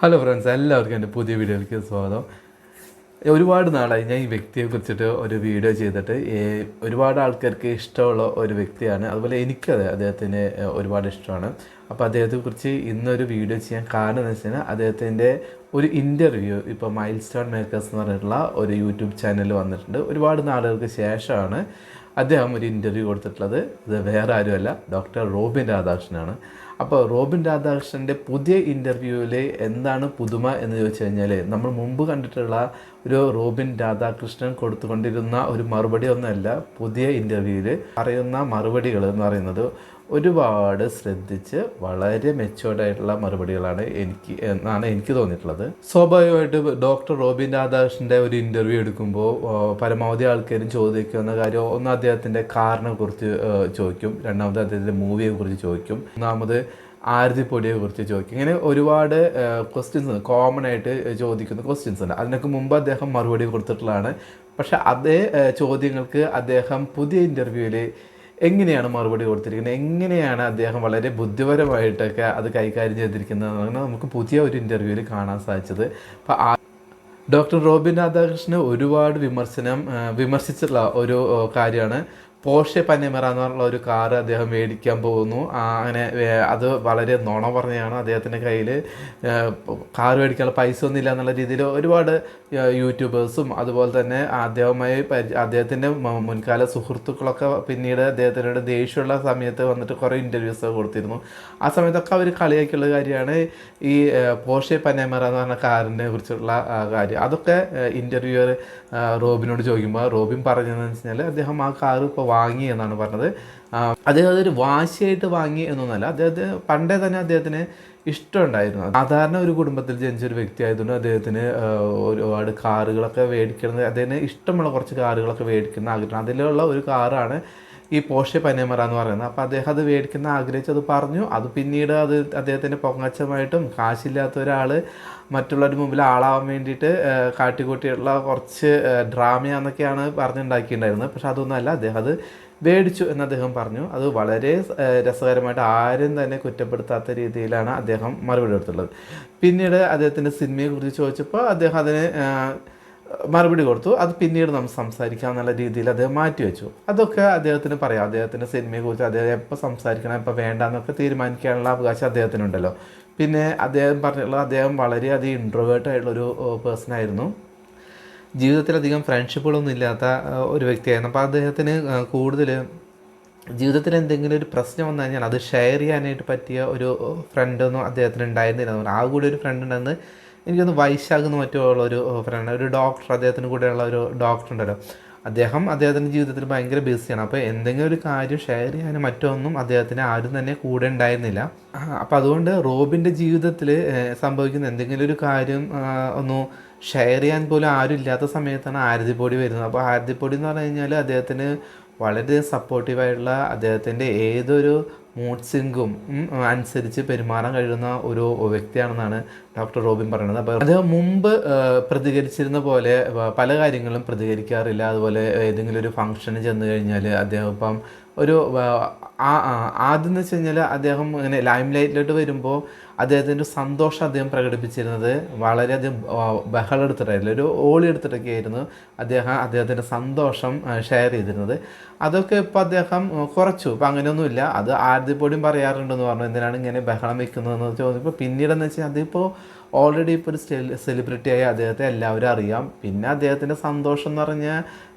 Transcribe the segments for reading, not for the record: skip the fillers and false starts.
Hello friends, എല്ലാവർക്കും എൻ്റെ പുതിയ വീഡിയോയിലേക്ക് സ്വാഗതം. ഒരുപാട് നാളായി ഞാൻ ഈ വ്യക്തിയെ കുറിച്ചിട്ട് ഒരു വീഡിയോ ചെയ്തിട്ട്. ഒരുപാട് ആൾക്കാർക്ക് ഇഷ്ടമുള്ള ഒരു വ്യക്തിയാണ്. അതുപോലെ എനിക്കത് അദ്ദേഹത്തിന് ഒരുപാട് ഇഷ്ടമാണ്. അപ്പോൾ അദ്ദേഹത്തെക്കുറിച്ച് ഇന്നൊരു വീഡിയോ ചെയ്യാൻ കാരണം എന്ന് വെച്ച് കഴിഞ്ഞാൽ അദ്ദേഹത്തിൻ്റെ ഒരു ഇൻ്റർവ്യൂ ഇപ്പോൾ മൈൽ സ്റ്റോൺ മേക്കേഴ്സ് എന്ന് പറഞ്ഞിട്ടുള്ള ഒരു യൂട്യൂബ് ചാനൽ വന്നിട്ടുണ്ട്. ഒരുപാട് നാളുകൾക്ക് ശേഷമാണ് അദ്ദേഹം ഒരു ഇൻ്റർവ്യൂ കൊടുത്തിട്ടുള്ളത്. ഇത് വേറെ ആരുമല്ല, ഡോക്ടർ റോബിൻ രാധാകൃഷ്ണനാണ്. അപ്പോൾ റോബിൻ രാധാകൃഷ്ണൻ്റെ പുതിയ ഇൻ്റർവ്യൂവിൽ എന്താണ് പുതുമ എന്ന് ചോദിച്ചു കഴിഞ്ഞാൽ, നമ്മൾ മുമ്പ് കണ്ടിട്ടുള്ള ഒരു റോബിൻ രാധാകൃഷ്ണൻ കൊടുത്തുകൊണ്ടിരുന്ന ഒരു മറുപടി ഒന്നുമല്ല. പുതിയ ഇൻ്റർവ്യൂവിൽ പറയുന്ന മറുപടികൾ എന്ന് പറയുന്നത് ഒരുപാട് ശ്രദ്ധിച്ച് വളരെ മെച്ചുവേർഡായിട്ടുള്ള മറുപടികളാണ് എന്നാണ് എനിക്ക് തോന്നിയിട്ടുള്ളത്. സ്വാഭാവികമായിട്ട് ഡോക്ടർ റോബിൻ രാധാകൃഷ്ണൻ്റെ ഒരു ഇൻ്റർവ്യൂ എടുക്കുമ്പോൾ പരമാവധി ആൾക്കാരും ചോദിക്കുന്ന കാര്യം ഒന്ന് അദ്ദേഹത്തിൻ്റെ കാറിനെ കുറിച്ച് ചോദിക്കും, രണ്ടാമത് അദ്ദേഹത്തിൻ്റെ മൂവിയെ കുറിച്ച് ചോദിക്കും, മൂന്നാമത് ആരതിപ്പൊടിയെ കുറിച്ച് ചോദിക്കും. ഇങ്ങനെ ഒരുപാട് ക്വസ്റ്റ്യൻസ് കോമൺ ആയിട്ട് ചോദിക്കുന്ന ക്വസ്റ്റ്യൻസ് ഉണ്ട്. അതിനൊക്കെ മുമ്പ് അദ്ദേഹം മറുപടി കൊടുത്തിട്ടുള്ളതാണ്. പക്ഷേ അതേ ചോദ്യങ്ങൾക്ക് അദ്ദേഹം പുതിയ ഇൻ്റർവ്യൂവിൽ എങ്ങനെയാണ് മറുപടി കൊടുത്തിരിക്കുന്നത്, എങ്ങനെയാണ് അദ്ദേഹം വളരെ ബുദ്ധിപരമായിട്ടൊക്കെ അത് കൈകാര്യം ചെയ്തിരിക്കുന്നത് നമുക്ക് പുതിയ ഒരു ഇൻ്റർവ്യൂവിൽ കാണാൻ സാധിച്ചത്. അപ്പോൾ ഡോക്ടർ റോബിൻ രാധാകൃഷ്ണൻ ഒരുപാട് വിമർശിച്ചിട്ടുള്ള ഒരു കാര്യമാണ് പോർഷെ പനമേറ എന്ന് പറഞ്ഞുള്ള ഒരു കാറ് അദ്ദേഹം മേടിക്കാൻ പോകുന്നു. അങ്ങനെ അത് വളരെ നുണ പറഞ്ഞാണ്. അദ്ദേഹത്തിൻ്റെ കയ്യിൽ കാറ് മേടിക്കാനുള്ള പൈസ ഒന്നുമില്ല എന്നുള്ള രീതിയിൽ ഒരുപാട് യൂട്യൂബേഴ്സും അതുപോലെ തന്നെ അദ്ദേഹത്തിൻ്റെ മുൻകാല സുഹൃത്തുക്കളൊക്കെ പിന്നീട് അദ്ദേഹത്തിനോട് ദേഷ്യമുള്ള സമയത്ത് വന്നിട്ട് കുറേ ഇൻ്റർവ്യൂസ് കൊടുത്തിരുന്നു. ആ സമയത്തൊക്കെ അവർ കളിയാക്കിയുള്ള കാര്യമാണ് ഈ പോർഷെ പനമേറ എന്ന് പറഞ്ഞ കാറിനെ കുറിച്ചുള്ള കാര്യം. അതൊക്കെ ഇൻ്റർവ്യൂവർ റോബിനോട് ചോദിക്കുമ്പോൾ റോബിൻ പറഞ്ഞതെന്ന് വെച്ച് കഴിഞ്ഞാൽ അദ്ദേഹം ആ കാറ് ഇപ്പോൾ വാങ്ങി എന്നാണ് പറഞ്ഞത്. അദ്ദേഹം അതൊരു വാശിയായിട്ട് വാങ്ങി എന്നൊന്നുമല്ല, പണ്ടേ തന്നെ അദ്ദേഹത്തിന് ഇഷ്ടമുണ്ടായിരുന്നു. സാധാരണ ഒരു കുടുംബത്തിൽ ജനിച്ചൊരു വ്യക്തി ആയതുകൊണ്ട് അദ്ദേഹത്തിന് ഒരുപാട് കാറുകളൊക്കെ മേടിക്കുന്നത്, അദ്ദേഹത്തിന് ഇഷ്ടമുള്ള കുറച്ച് കാറുകളൊക്കെ മേടിക്കുന്ന ആഗ്രഹം. അതിലുള്ള ഒരു കാറാണ് ഈ പോർഷെ പനമേറ എന്ന് പറയുന്നത്. അപ്പോൾ അദ്ദേഹം അത് മേടിക്കുന്ന ആഗ്രഹിച്ചത് പറഞ്ഞു. അത് പിന്നീട് അദ്ദേഹത്തിൻ്റെ പൊങ്ങച്ചമായിട്ടും കാശില്ലാത്ത ഒരാൾ മറ്റുള്ളവരുടെ മുമ്പിൽ ആളാവാൻ വേണ്ടിയിട്ട് കാട്ടിക്കൂട്ടിയുള്ള കുറച്ച് ഡ്രാമയാന്നൊക്കെയാണ് പറഞ്ഞുണ്ടാക്കിയിട്ടുണ്ടായിരുന്നത്. പക്ഷെ അതൊന്നുമല്ല, അദ്ദേഹം അത് മേടിച്ചു എന്ന് അദ്ദേഹം പറഞ്ഞു. അത് വളരെ രസകരമായിട്ട് ആരും തന്നെ കുറ്റപ്പെടുത്താത്ത രീതിയിലാണ് അദ്ദേഹം മറുപടി കൊടുത്തുള്ളത്. പിന്നീട് അദ്ദേഹത്തിൻ്റെ സിനിമയെക്കുറിച്ച് ചോദിച്ചപ്പോൾ അദ്ദേഹം അതിന് മറുപടി കൊടുത്തു. അത് പിന്നീട് നമുക്ക് സംസാരിക്കാം എന്നുള്ള രീതിയിൽ അദ്ദേഹം മാറ്റിവെച്ചു. അതൊക്കെ അദ്ദേഹത്തിന് പറയാം. അദ്ദേഹത്തിൻ്റെ സിനിമയെക്കുറിച്ച് അദ്ദേഹം എപ്പോൾ സംസാരിക്കണം എപ്പോൾ വേണ്ടെന്നൊക്കെ തീരുമാനിക്കാനുള്ള അവകാശം അദ്ദേഹത്തിനുണ്ടല്ലോ. പിന്നെ അദ്ദേഹം പറഞ്ഞിട്ടുള്ളത് അദ്ദേഹം വളരെയധികം ഇൻട്രോവേർട്ട് ആയിട്ടുള്ളൊരു പേഴ്സണായിരുന്നു. ജീവിതത്തിലധികം ഫ്രണ്ട്ഷിപ്പുകളൊന്നും ഇല്ലാത്ത ഒരു വ്യക്തിയായിരുന്നു. അപ്പോൾ അദ്ദേഹത്തിന് കൂടുതൽ ജീവിതത്തിൽ എന്തെങ്കിലും ഒരു പ്രശ്നം വന്നു കഴിഞ്ഞാൽ അത് ഷെയർ ചെയ്യാനായിട്ട് പറ്റിയ ഒരു ഫ്രണ്ടൊന്നും അദ്ദേഹത്തിന് ഉണ്ടായിരുന്നില്ല. ആ കൂടെ ഒരു ഫ്രണ്ട് ഉണ്ടെന്ന് എനിക്കൊന്ന് വൈശാഖ് എന്ന് മറ്റുള്ളൊരു ഫ്രണ്ട്, ഒരു ഡോക്ടർ, അദ്ദേഹത്തിന് കൂടെയുള്ള ഒരു ഡോക്ടർ ഉണ്ടല്ലോ. അദ്ദേഹത്തിൻ്റെ ജീവിതത്തിൽ ഭയങ്കര ബിസിയാണ്. അപ്പോൾ എന്തെങ്കിലും ഒരു കാര്യം ഷെയർ ചെയ്യാനും മറ്റൊന്നും അദ്ദേഹത്തിന് ആരും തന്നെ കൂടെ ഉണ്ടായിരുന്നില്ല. അപ്പോൾ അതുകൊണ്ട് റോബിൻ്റെ ജീവിതത്തിൽ സംഭവിക്കുന്ന എന്തെങ്കിലും ഒരു കാര്യം ഒന്ന് ഷെയർ ചെയ്യാൻ പോലും ആരും ഇല്ലാത്ത സമയത്താണ് ആരതിപ്പൊടി വരുന്നത്. അപ്പോൾ ആരതിപ്പൊടി എന്ന് പറഞ്ഞു കഴിഞ്ഞാൽ അദ്ദേഹത്തിന് വളരെ സപ്പോർട്ടീവായിട്ടുള്ള, അദ്ദേഹത്തിൻ്റെ ഏതൊരു മൂഡ് സിങ്കും അനുസരിച്ച് പെരുമാറാൻ കഴിയുന്ന ഒരു വ്യക്തിയാണെന്നാണ് ഡോക്ടർ റോബിൻ പറയുന്നത്. അപ്പോൾ അദ്ദേഹം മുമ്പ് പ്രതികരിച്ചിരുന്ന പോലെ പല കാര്യങ്ങളും പ്രതികരിക്കാറില്ല. അതുപോലെ ഏതെങ്കിലും ഒരു ഫംഗ്ഷന് ചെന്ന് കഴിഞ്ഞാൽ അദ്ദേഹം ഇപ്പം ഒരു ആദ്യം എന്ന് വെച്ച് കഴിഞ്ഞാൽ അദ്ദേഹം ഇങ്ങനെ ലൈം ലൈറ്റിലോട്ട് വരുമ്പോൾ അദ്ദേഹത്തിൻ്റെ സന്തോഷം അദ്ദേഹം പ്രകടിപ്പിച്ചിരുന്നത് വളരെയധികം ബഹളം എടുത്തിട്ടായിരുന്നു, ഒരു ഓളി എടുത്തിട്ടൊക്കെ ആയിരുന്നു അദ്ദേഹത്തിൻ്റെ സന്തോഷം ഷെയർ ചെയ്തിരുന്നത്. അതൊക്കെ ഇപ്പോൾ അദ്ദേഹം കുറച്ചു. ഇപ്പം അങ്ങനെയൊന്നുമില്ല. അത് ആരതിപ്പൊടിയും പറയാറുണ്ടെന്ന് പറഞ്ഞു, എന്തിനാണ് ഇങ്ങനെ ബഹളം വയ്ക്കുന്നതെന്ന് ചോദിച്ചപ്പോൾ പിന്നീടെന്ന് വെച്ചാൽ അതിപ്പോൾ ഓൾറെഡി ഇപ്പോൾ ഒരു സെലിബ്രിറ്റിയായി അദ്ദേഹത്തെ എല്ലാവരും അറിയാം. പിന്നെ അദ്ദേഹത്തിൻ്റെ സന്തോഷം എന്ന് പറഞ്ഞാൽ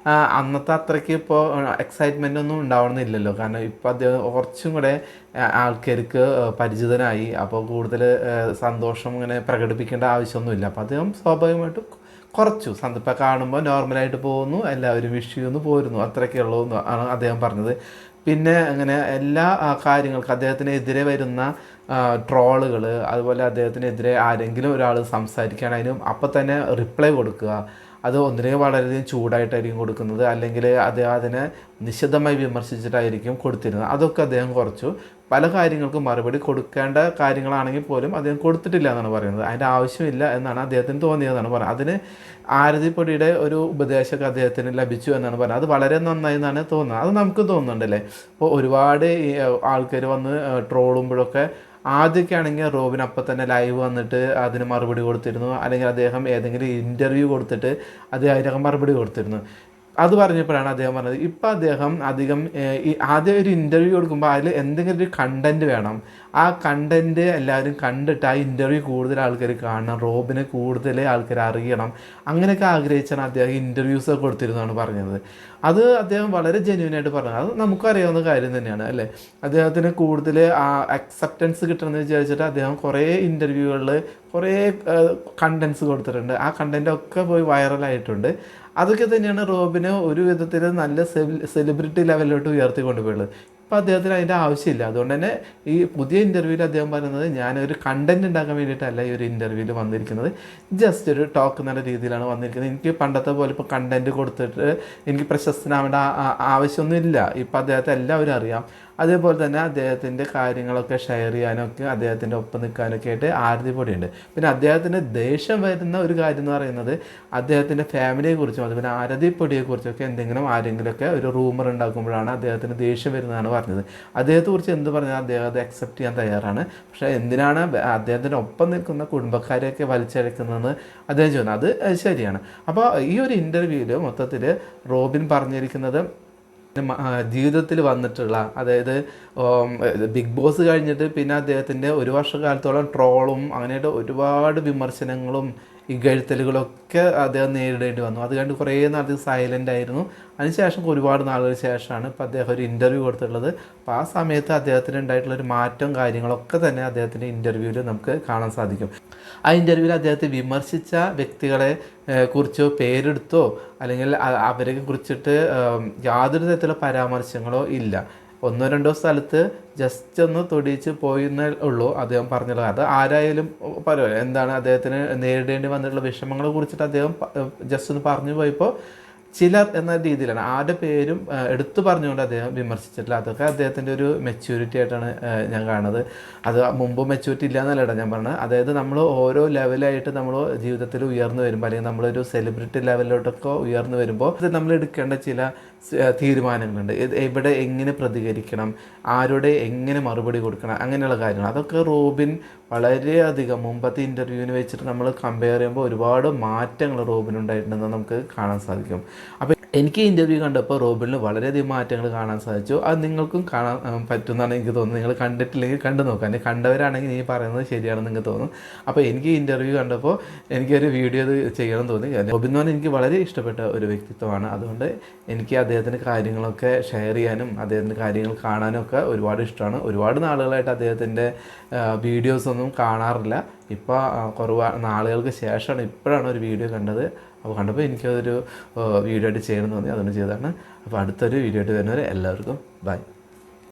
അന്നത്തെ അത്രയ്ക്ക് ഇപ്പോൾ എക്സൈറ്റ്മെൻ്റ് ഒന്നും ഉണ്ടാവണമെന്നില്ലല്ലോ. കാരണം ഇപ്പോൾ അദ്ദേഹം കുറച്ചും കൂടെ ആൾക്കാർക്ക് പരിചിതനായി. അപ്പോൾ കൂടുതൽ സന്തോഷം ഇങ്ങനെ പ്രകടിപ്പിക്കേണ്ട ആവശ്യമൊന്നുമില്ല. അപ്പോൾ അദ്ദേഹം സ്വാഭാവികമായിട്ടും കുറച്ചു ഇപ്പം കാണുമ്പോൾ നോർമലായിട്ട് പോകുന്നു, എല്ലാവരും വിഷ് ചെയ്യുന്നു, പോരുന്നു, അത്രയൊക്കെ ഉള്ളൂ ആണ് അദ്ദേഹം പറഞ്ഞത്. പിന്നെ അങ്ങനെ എല്ലാ കാര്യങ്ങൾക്കും അദ്ദേഹത്തിനെതിരെ വരുന്ന ട്രോളുകൾ, അതുപോലെ അദ്ദേഹത്തിനെതിരെ ആരെങ്കിലും ഒരാൾ സംസാരിക്കുകയാണ് അതിനും അപ്പം തന്നെ റിപ്ലൈ കൊടുക്കുക. അത് ഒന്നിലേക്ക് വളരെയധികം ചൂടായിട്ടായിരിക്കും കൊടുക്കുന്നത്, അല്ലെങ്കിൽ അദ്ദേഹം അതിനെ നിശിതമായി വിമർശിച്ചിട്ടായിരിക്കും കൊടുത്തിരുന്നത്. അതൊക്കെ അദ്ദേഹം കുറച്ചു. പല കാര്യങ്ങൾക്കും മറുപടി കൊടുക്കേണ്ട കാര്യങ്ങളാണെങ്കിൽ പോലും അദ്ദേഹം കൊടുത്തിട്ടില്ല എന്നാണ് പറയുന്നത്. അതിൻ്റെ ആവശ്യമില്ല എന്നാണ് അദ്ദേഹത്തിന് തോന്നിയതെന്നാണ് പറയുന്നത്. അതിന് ആരതിപ്പൊടിയുടെ ഒരു ഉപദേശമൊക്കെ അദ്ദേഹത്തിന് ലഭിച്ചു എന്നാണ് പറയുന്നത്. അത് വളരെ നന്നായി എന്നാണ് തോന്നുന്നത്. അത് നമുക്ക് തോന്നുന്നുണ്ടല്ലേ. ഇപ്പോൾ ഒരുപാട് ആൾക്കാർ വന്ന് ട്രോളുമ്പോഴൊക്കെ ആദ്യമൊക്കെ ആണെങ്കിൽ റോബിൻ അപ്പം തന്നെ ലൈവ് വന്നിട്ട് അതിന് മറുപടി കൊടുത്തിരുന്നു, അല്ലെങ്കിൽ അദ്ദേഹം ഏതെങ്കിലും ഇൻ്റർവ്യൂ കൊടുത്തിട്ട് അതിനൊക്കെ മറുപടി കൊടുത്തിരുന്നു. അത് പറഞ്ഞപ്പോഴാണ് അദ്ദേഹം പറഞ്ഞത് ഇപ്പം അദ്ദേഹം അധികം ആദ്യം ഒരു ഇൻ്റർവ്യൂ കൊടുക്കുമ്പോൾ അതിൽ എന്തെങ്കിലും ഒരു കണ്ടൻറ്റ് വേണം, ആ കണ്ടൻറ്റ് എല്ലാവരും കണ്ടിട്ട് ആ ഇൻ്റർവ്യൂ കൂടുതൽ ആൾക്കാർ കാണണം, റോബിനെ കൂടുതൽ ആൾക്കാർ അറിയണം, അങ്ങനെയൊക്കെ ആഗ്രഹിച്ചാണ് അദ്ദേഹം ഇൻ്റർവ്യൂസൊക്കെ കൊടുത്തിരുന്നതാണ് പറഞ്ഞത്. അത് അദ്ദേഹം വളരെ ജെന്യൂനായിട്ട് പറഞ്ഞത്. അത് നമുക്കറിയാവുന്ന കാര്യം തന്നെയാണ് അല്ലേ. അദ്ദേഹത്തിന് കൂടുതൽ അക്സെപ്റ്റൻസ് കിട്ടണമെന്ന് വിചാരിച്ചിട്ട് അദ്ദേഹം കുറേ ഇൻ്റർവ്യൂകളിൽ കുറേ കണ്ടൻസ് കൊടുത്തിട്ടുണ്ട്. ആ കണ്ടൻറ്റൊക്കെ പോയി വൈറലായിട്ടുണ്ട്. അതൊക്കെ തന്നെയാണ് റോബിനെ ഒരു വിധത്തിൽ നല്ല സെലിബ്രിറ്റി ലെവലിലോട്ട് ഉയർത്തിക്കൊണ്ടുപോയുള്ളത്. ഇപ്പോൾ അദ്ദേഹത്തിന് അതിൻ്റെ ആവശ്യമില്ല. അതുകൊണ്ട് തന്നെ ഈ പുതിയ ഇൻ്റർവ്യൂവിൽ അദ്ദേഹം പറയുന്നത് ഞാനൊരു കണ്ടൻറ് ഉണ്ടാക്കാൻ വേണ്ടിയിട്ടല്ല ഈ ഒരു ഇൻ്റർവ്യൂവിൽ വന്നിരിക്കുന്നത്, ജസ്റ്റ് ഒരു ടോക്ക് എന്നുള്ള രീതിയിലാണ് വന്നിരിക്കുന്നത്. എനിക്ക് പണ്ടത്തെ പോലെ ഇപ്പോൾ കണ്ടൻറ് കൊടുത്തിട്ട് എനിക്ക് പ്രശസ്തനാവേണ്ട ആവശ്യമൊന്നുമില്ല. ഇപ്പോൾ അദ്ദേഹത്തെ എല്ലാവരും അറിയാം. അതേപോലെ തന്നെ അദ്ദേഹത്തിൻ്റെ കാര്യങ്ങളൊക്കെ ഷെയർ ചെയ്യാനൊക്കെ അദ്ദേഹത്തിൻ്റെ ഒപ്പം നിൽക്കാനൊക്കെ ആയിട്ട് ആരതി പൊടിയുണ്ട്. പിന്നെ അദ്ദേഹത്തിൻ്റെ ദേഷ്യം വരുന്ന ഒരു കാര്യം എന്ന് പറയുന്നത് അദ്ദേഹത്തിൻ്റെ ഫാമിലിയെക്കുറിച്ചും അതുപോലെ ആരതി പൊടിയെക്കുറിച്ചൊക്കെ എന്തെങ്കിലും ആരെങ്കിലുമൊക്കെ ഒരു റൂമർ ഉണ്ടാക്കുമ്പോഴാണ് അദ്ദേഹത്തിന് ദേഷ്യം വരുന്നതാണ് പറഞ്ഞത്. അദ്ദേഹത്തെക്കുറിച്ച് എന്ത് പറഞ്ഞാൽ അദ്ദേഹം അത് അക്സെപ്റ്റ് ചെയ്യാൻ തയ്യാറാണ്. പക്ഷേ എന്തിനാണ് അദ്ദേഹത്തിൻ്റെ ഒപ്പം നിൽക്കുന്ന കുടുംബക്കാരെയൊക്കെ വലിച്ചഴക്കുന്നതെന്ന് അദ്ദേഹം ചെയ്യുന്നത്, അത് ശരിയാണ്. അപ്പോൾ ഈ ഒരു ഇൻ്റർവ്യൂവിൽ മൊത്തത്തിൽ റോബിൻ പറഞ്ഞിരിക്കുന്നത് ജീവിതത്തിൽ വന്നിട്ടുള്ള, അതായത് ബിഗ് ബോസ് കഴിഞ്ഞിട്ട് പിന്നെ അദ്ദേഹത്തിൻ്റെ ഒരു വർഷക്കാലത്തോളം ട്രോളും അങ്ങനെയായിട്ട് ഒരുപാട് വിമർശനങ്ങളും ഇകഴ്ത്തലുകളൊക്കെ അദ്ദേഹം നേരിടേണ്ടി വന്നു. അത് കണ്ട് കുറേ നാൾ സൈലൻ്റ് ആയിരുന്നു. അതിനുശേഷം ഒരുപാട് നാളുകൾക്ക് ശേഷമാണ് ഇപ്പോൾ അദ്ദേഹം ഒരു ഇൻ്റർവ്യൂ കൊടുത്തിട്ടുള്ളത്. അപ്പോൾ ആ സമയത്ത് അദ്ദേഹത്തിന് ഉണ്ടായിട്ടുള്ളൊരു മാറ്റം കാര്യങ്ങളൊക്കെ തന്നെ അദ്ദേഹത്തിൻ്റെ ഇൻ്റർവ്യൂവിൽ നമുക്ക് കാണാൻ സാധിക്കും. ആ ഇൻ്റർവ്യൂവിൽ അദ്ദേഹത്തെ വിമർശിച്ച വ്യക്തികളെ കുറിച്ചോ പേരെടുത്തോ അല്ലെങ്കിൽ അവരെ കുറിച്ചിട്ട് യാതൊരു തരത്തിലുള്ള പരാമർശങ്ങളോ ഇല്ല. ഒന്നോ രണ്ടോ സ്ഥലത്ത് ജസ്റ്റ് ഒന്ന് തൊടിയിച്ച് പോയെന്നേ ഉള്ളൂ അദ്ദേഹം പറഞ്ഞത്. അത് ആരായാലും പറയുമല്ലോ, എന്താണ് അദ്ദേഹത്തിന് നേരിടേണ്ടി വന്നിട്ടുള്ള വിഷമങ്ങളെ കുറിച്ചിട്ട് അദ്ദേഹം ജസ്റ്റ് ഒന്ന് പറഞ്ഞു പോയപ്പോൾ ചിലർ എന്ന രീതിയിലാണ്, ആരുടെ പേരും എടുത്തു പറഞ്ഞുകൊണ്ട് അദ്ദേഹം വിമർശിച്ചിട്ടില്ല. അതൊക്കെ അദ്ദേഹത്തിൻ്റെ ഒരു മെച്യൂരിറ്റി ആയിട്ടാണ് ഞാൻ കാണുന്നത്. അത് മുമ്പ് മെച്യൂരിറ്റി ഇല്ല എന്നല്ല ഞാൻ പറഞ്ഞത്. അതായത് നമ്മൾ ഓരോ ലെവലായിട്ട് നമ്മൾ ജീവിതത്തിൽ ഉയർന്നു വരുമ്പോൾ അല്ലെങ്കിൽ നമ്മളൊരു സെലിബ്രിറ്റി ലെവലിലോട്ടൊക്കെ ഉയർന്നു വരുമ്പോൾ നമ്മൾ എടുക്കേണ്ട ചില തീരുമാനങ്ങളുണ്ട്. എവിടെ എങ്ങനെ പ്രതികരിക്കണം, ആരുടെ എങ്ങനെ മറുപടി കൊടുക്കണം, അങ്ങനെയുള്ള കാര്യങ്ങൾ. അതൊക്കെ റോബിൻ വളരെയധികം മുമ്പത്തെ ഇൻ്റർവ്യൂവിന് വെച്ചിട്ട് നമ്മൾ കമ്പയർ ചെയ്യുമ്പോൾ ഒരുപാട് മാറ്റങ്ങൾ റോബിനുണ്ടായിട്ടുണ്ടെന്ന് നമുക്ക് കാണാൻ സാധിക്കും. അപ്പോൾ എനിക്ക് ഇൻ്റർവ്യൂ കണ്ടപ്പോൾ റോബിനിൽ വളരെയധികം മാറ്റങ്ങൾ കാണാൻ സാധിച്ചു. അത് നിങ്ങൾക്കും കാണാൻ പറ്റുമെന്നാണ് എനിക്ക് തോന്നുന്നത്. നിങ്ങൾ കണ്ടിട്ടില്ലെങ്കിൽ കണ്ടു നോക്കാം, അല്ലെങ്കിൽ കണ്ടവരാണെങ്കിൽ നീ പറയുന്നത് ശരിയാണെന്ന് നിങ്ങൾക്ക് തോന്നും. അപ്പോൾ എനിക്ക് ഇൻ്റർവ്യൂ കണ്ടപ്പോൾ എനിക്കൊരു വീഡിയോ ഇത് ചെയ്യണം തോന്നി. റോബിൻ എന്ന് പറഞ്ഞാൽ എനിക്ക് വളരെ ഇഷ്ടപ്പെട്ട ഒരു വ്യക്തിത്വമാണ്. അതുകൊണ്ട് എനിക്ക് അദ്ദേഹത്തിൻ്റെ കാര്യങ്ങളൊക്കെ ഷെയർ ചെയ്യാനും അദ്ദേഹത്തിൻ്റെ കാര്യങ്ങൾ കാണാനും ഒക്കെ ഒരുപാട് ഇഷ്ടമാണ്. ഒരുപാട് നാളുകളായിട്ട് അദ്ദേഹത്തിൻ്റെ വീഡിയോസൊന്നും കാണാറില്ല. ഇപ്പോൾ കുറവ് നാളുകൾക്ക് ശേഷമാണ് ഇപ്പോഴാണ് ഒരു വീഡിയോ കണ്ടത്. അപ്പോൾ കണ്ടപ്പോൾ എനിക്കതൊരു വീഡിയോ ആയിട്ട് ചെയ്യണമെന്ന് തോന്നി, അതുകൊണ്ട് ചെയ്തതാണ്. അപ്പോൾ അടുത്തൊരു വീഡിയോ ആയിട്ട് വരുന്നവരെ എല്ലാവർക്കും ബൈ.